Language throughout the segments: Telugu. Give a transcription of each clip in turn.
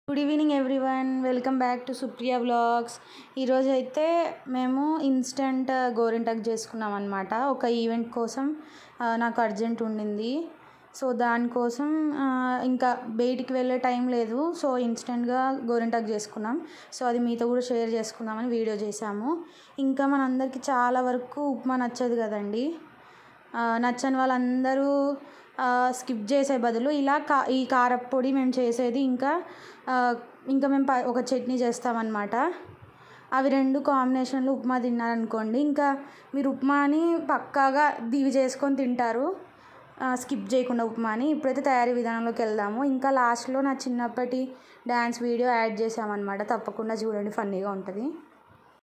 Good evening everyone, welcome back to Supriya vlogs. ఈరోజు అయితే మేము ఇన్స్టెంట్ గోరింటాకు చేసుకున్నాం అనమాట. ఒక ఈవెంట్ కోసం నాకు అర్జెంట్ ఉండింది. సో దానికోసం ఇంకా బయటికి వెళ్ళే టైం లేదు. సో ఇన్స్టెంట్గా గోరింటాకు చేసుకున్నాం. సో అది మీతో కూడా షేర్ చేసుకుందామని వీడియో చేసాము. ఇంకా మనందరికీ చాలా వరకు ఉప్మా నచ్చదు కదండి. నచ్చని వాళ్ళందరూ స్కిప్ చేసే బదులు ఇలా ఈ కారప్పొడి మేము చేసేది. ఇంకా మేము ఒక చట్నీ చేస్తామన్నమాట. అవి రెండు కాంబినేషన్లో ఉప్మా తిన్నారనుకోండి, ఇంకా మీరు ఉప్మాని పక్కాగా దివి చేసుకొని తింటారు, స్కిప్ చేయకుండా ఉప్మాని. ఇప్పుడైతే తయారీ విధానంలోకి వెళ్దాము. ఇంకా లాస్ట్లో నా చిన్నప్పటి డ్యాన్స్ వీడియో యాడ్ చేసామన్నమాట. తప్పకుండా చూడండి, ఫన్నీగా ఉంటుంది.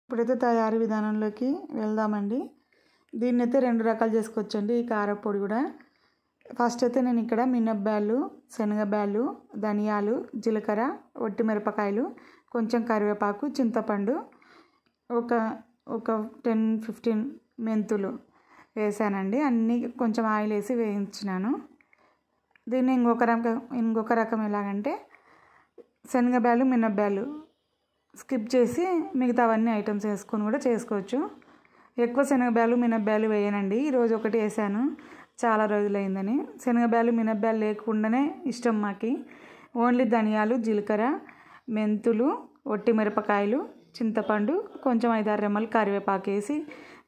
ఇప్పుడైతే తయారీ విధానంలోకి వెళ్దామండి. దీన్ని అయితే రెండు రకాలు చేసుకోవచ్చండి ఈ కారప్పొడి కూడా. ఫస్ట్ అయితే నేను ఇక్కడ మినప్పాలు, శనగబ్యాలు, ధనియాలు, జీలకర్ర, ఒట్టి మిరపకాయలు, కొంచెం కరివేపాకు, చింతపండు, ఒక 10-15 మెంతులు వేసానండి. అన్నీ కొంచెం ఆయిల్ వేసి వేయించినాను. దీన్ని ఇంకొక రకం ఎలాగంటే శనగబ్యాలు, మినప్పాలు స్కిప్ చేసి మిగతా అవన్నీ ఐటమ్స్ వేసుకొని కూడా చేసుకోవచ్చు. ఎక్కువ శనగబ్యాలు, మినప్పాలు వేయనండి. ఈరోజు ఒకటి వేసాను, చాలా రోజులైందని. శనగబ్యాలు, మినప్పాలు లేకుండానే ఇష్టం మాకి. ఓన్లీ ధనియాలు, జీలకర్ర, మెంతులు, ఒట్టి మిరపకాయలు, చింతపండు, కొంచెం 5-6 రెమ్మలు కరివేపాకు వేసి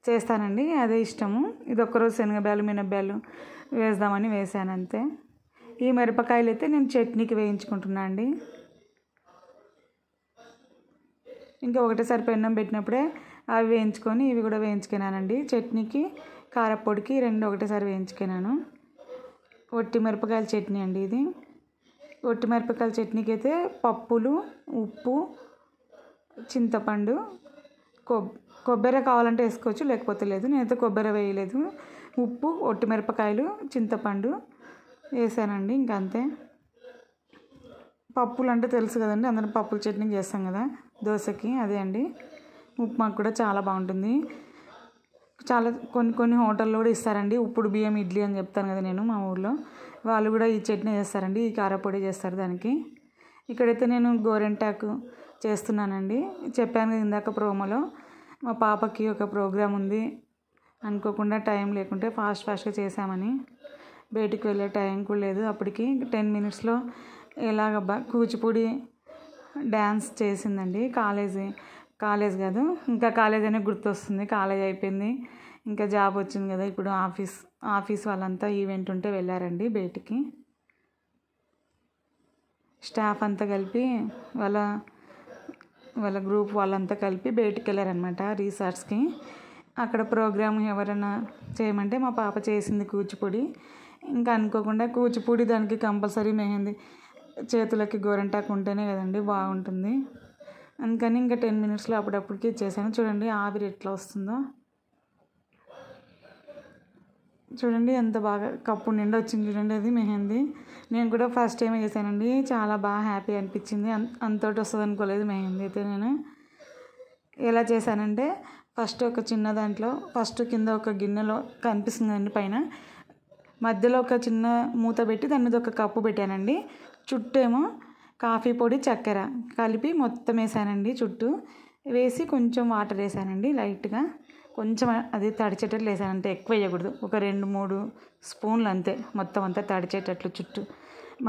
చేస్తానండి. అదే ఇష్టము. ఇది ఒక్కరోజు శనగబ్యాలు, మినప్పాలు వేద్దామని వేసాను అంతే. ఈ మిరపకాయలు అయితే నేను చట్నీకి వేయించుకుంటున్నా అండి. ఇంకా ఒకటేసారి పెన్నం పెట్టినప్పుడే అవి వేయించుకొని ఇవి కూడా వేయించుకున్నానండి. చట్నీకి, కారప్పొడికి రెండు ఒకటేసారి వేయించుకున్నాను. ఒట్టి మిరపకాయల చట్నీ అండి ఇది. ఒట్టి మిరపకాయల చట్నీకి అయితే పప్పులు, ఉప్పు, చింతపండు, కొబ్బరి కావాలంటే వేసుకోవచ్చు, లేకపోతే లేదు. నేనైతే కొబ్బరి వేయలేదు. ఉప్పు, ఒట్టి మిరపకాయలు, చింతపండు వేసానండి. ఇంకా అంతే. పప్పులు అంటే తెలుసు కదండి, అందరం పప్పుల చట్నీ చేస్తాం కదా దోశకి, అదే అండి. ఉప్మాకు కూడా చాలా బాగుంటుంది. కొన్ని హోటల్లో కూడా ఇస్తారండి ఉప్పుడు బియ్యం ఇడ్లీ అని చెప్తాను కదా నేను, మా ఊర్లో వాళ్ళు కూడా ఈ చట్నీ చేస్తారండి, ఈ కారప్పొడి చేస్తారు దానికి. ఇక్కడైతే నేను గోరింటాకు చేస్తున్నానండి. చెప్పాను కదా ఇందాక ప్రోమోలో, మా పాపకి ఒక ప్రోగ్రాం ఉంది, అనుకోకుండా టైం లేకుంటే ఫాస్ట్గా చేసామని. బయటికి వెళ్ళే టైం కూడా లేదు. అప్పటికి 10 మినిట్స్లో ఎలాగబ్బా కూచిపూడి డ్యాన్స్ చేసిందండి. కాలేజ్ కాదు, ఇంకా కాలేజ్ అనే గుర్తొస్తుంది. కాలేజ్ అయిపోయింది, ఇంకా జాబ్ వచ్చింది కదా. ఇప్పుడు ఆఫీస్ వాళ్ళంతా ఈవెంట్ ఉంటే వెళ్ళారండి బయటికి. స్టాఫ్ అంతా కలిపి వాళ్ళ గ్రూప్ వాళ్ళంతా కలిపి బయటికి వెళ్ళారనమాట రిసార్ట్స్కి. అక్కడ ప్రోగ్రామ్ ఎవరైనా చేయమంటే మా పాప చేసింది కూచిపూడి. ఇంకా అనుకోకుండా కూచిపూడి దానికి కంపల్సరీ మెహందీ, చేతులకి గోరింటాకు ఉంటేనే కదండి బాగుంటుంది. అందుకని ఇంకా 10 మినిట్స్లో అప్పుడప్పటికి ఇచ్చేసాను. చూడండి ఆవిరి ఎట్లా వస్తుందో, చూడండి ఎంత బాగా కప్పు నిండా వచ్చింది. చూడండి అది మెహందీ. నేను కూడా ఫస్ట్ టైం చేశానండి, చాలా బాగా హ్యాపీ అనిపించింది. అంతటి వస్తుంది అనుకోలేదు మెహందీ అయితే. నేను ఎలా చేశానంటే ఫస్ట్ ఒక చిన్న దాంట్లో కింద ఒక గిన్నెలో కనిపిస్తుందండి పైన, మధ్యలో ఒక చిన్న మూత పెట్టి దాని మీద ఒక కప్పు పెట్టానండి. చుట్టేమో కాఫీ పొడి, చక్కెర కలిపి మొత్తం వేసానండి. చుట్టూ వేసి కొంచెం వాటర్ వేసానండి లైట్గా, కొంచెం అది తడిచేటట్లు వేసాను అంతే, ఎక్కువ వేయకూడదు. ఒక 2-3 స్పూన్లు అంతే, మొత్తం అంతా తడిచేటట్లు చుట్టూ.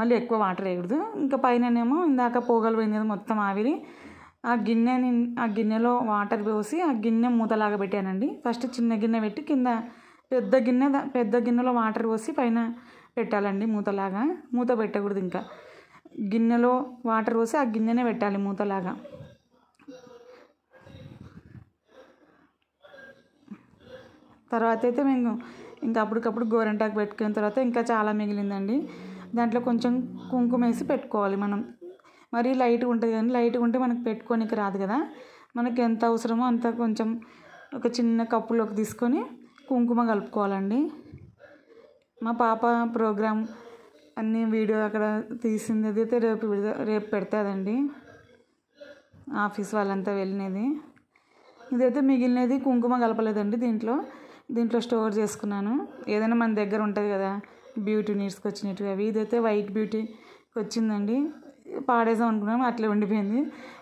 మళ్ళీ ఎక్కువ వాటర్ వేయకూడదు. ఇంకా పైననేమో ఇందాక పోగలు పోయింది కదా మొత్తం ఆవిరి, ఆ గిన్నెలో వాటర్ పోసి ఆ గిన్నె మూతలాగా పెట్టానండి. ఫస్ట్ చిన్న గిన్నె పెట్టి కింద పెద్ద గిన్నెలో వాటర్ పోసి పైన పెట్టాలండి మూతలాగా. మూత పెట్టకూడదు, ఇంకా గిన్నెలో వాటర్ పోసి ఆ గిన్నెనే పెట్టాలి మూతలాగా. తర్వాత అయితే మేము ఇంకా అప్పటికప్పుడు గోరింటాకు పెట్టుకున్న తర్వాత ఇంకా చాలా మిగిలిందండి. దాంట్లో కొంచెం కుంకుమ వేసి పెట్టుకోవాలి మనం. మరీ లైట్గా ఉంటుంది కానీ లైట్గా ఉంటే మనకు పెట్టుకోనికి రాదు కదా. మనకి ఎంత అవసరమో అంత కొంచెం ఒక చిన్న కప్పులోకి తీసుకొని కుంకుమ కలుపుకోవాలండి. మా పాప ప్రోగ్రాం అన్ని వీడియో అక్కడ తీసింది అయితే రేపు పెడతాదండి, ఆఫీస్ వాళ్ళంతా వెళ్ళినది. ఇదైతే మిగిలినది కుంకుమ కలపలేదండి దీంట్లో స్టోర్ చేసుకున్నాను. ఏదైనా మన దగ్గర ఉంటుంది కదా బ్యూటీ నీడ్స్కి వచ్చినట్టుగా అవి. ఇదైతే వైట్ బ్యూటీకి వచ్చిందండి. పాడేసాం అనుకున్నాం, అట్లే ఉండిపోయింది.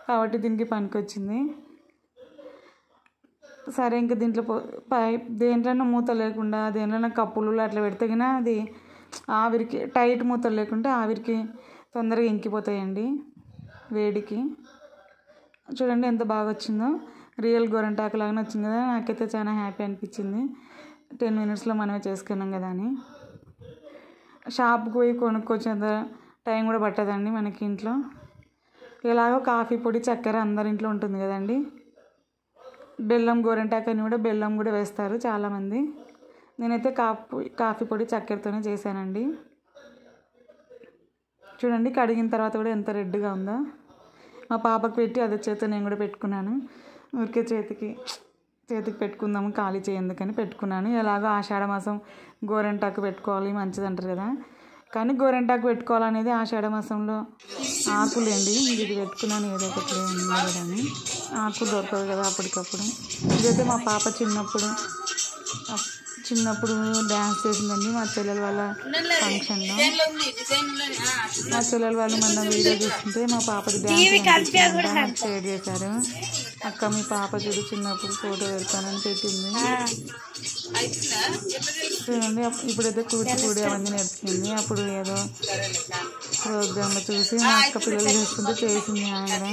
కాబట్టి దీనికి పనికొచ్చింది. సరే ఇంకా దీంట్లో దేంట్లోనూ మూత లేకుండా దేంట్లోనూ కప్పులు అట్లా పెడితే కానీ అది ఆవిరికి టైట్ మూతలు లేకుంటే ఆవిరికి తొందరగా ఇంకిపోతాయండి వేడికి. చూడండి ఎంత బాగా వచ్చిందో, రియల్ గోరింటాకు లాగానే వచ్చింది కదా. నాకైతే చాలా హ్యాపీ అనిపించింది. 10 minutesలో మనమే చేసుకున్నాం కదా అని. షాప్కి పోయి కొనుక్కొచ్చేంత టైం కూడా పట్టదండి మనకి ఇంట్లో. ఎలాగో కాఫీ పొడి చక్కెర అందరి ఇంట్లో ఉంటుంది కదండి. బెల్లం గోరింటాకు అని కూడా బెల్లం కూడా వేస్తారు చాలామంది. నేనైతే కాఫీ పొడి చక్కెరతోనే చేశానండి. చూడండి కడిగిన తర్వాత కూడా ఎంత రెడ్గా ఉందో. మా పాపకు పెట్టి అదే చేతితో నేను కూడా పెట్టుకున్నాను. ఊరికే చేతికి పెట్టుకుందాము ఖాళీ చేయందుకని పెట్టుకున్నాను. ఎలాగో ఆషాఢ మాసం గోరింటాకు పెట్టుకోవాలి మంచిది అంటారు కదా. కానీ గోరింటాకు పెట్టుకోవాలనేది ఆషాఢ మాసంలో ఆకులేండి. ఇది పెట్టుకున్నాను ఏదో ఒకటి ఉంది కదని. ఆకు దొరకదు కదా అప్పటికప్పుడు. ఇదైతే మా పాప చిన్నప్పుడు డ్యాన్స్ చేసిందండి మా చెల్లెల వాళ్ళ ఫంక్షన్లో. మా చెల్లెల వాళ్ళు మన వీడియో చూస్తుంటే మా పాపది డ్యాన్స్ నాకు షేర్ చేశారు. అక్క మీ పాప చూడు చిన్నప్పుడు ఫోటో పెడతానని పెట్టింది. చూడండి ఇప్పుడైతే కూచిపూడి అవన్నీ నేర్చుకుంది. అప్పుడు ఏదో ప్రోగ్రాంలో చూసి మా అక్క పిల్లలు చేసుకుంటే చేసింది. ఆమె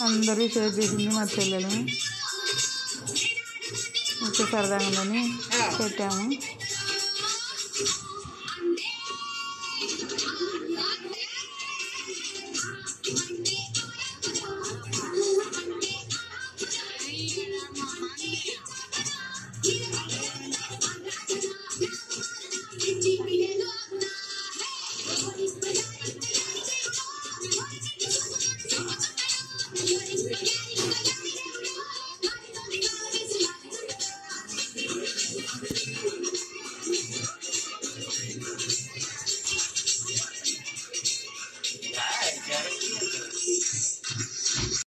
అందరూ షేర్ చేసింది మా చెల్లెలు. సరదాగా ఉందని పెట్టాము.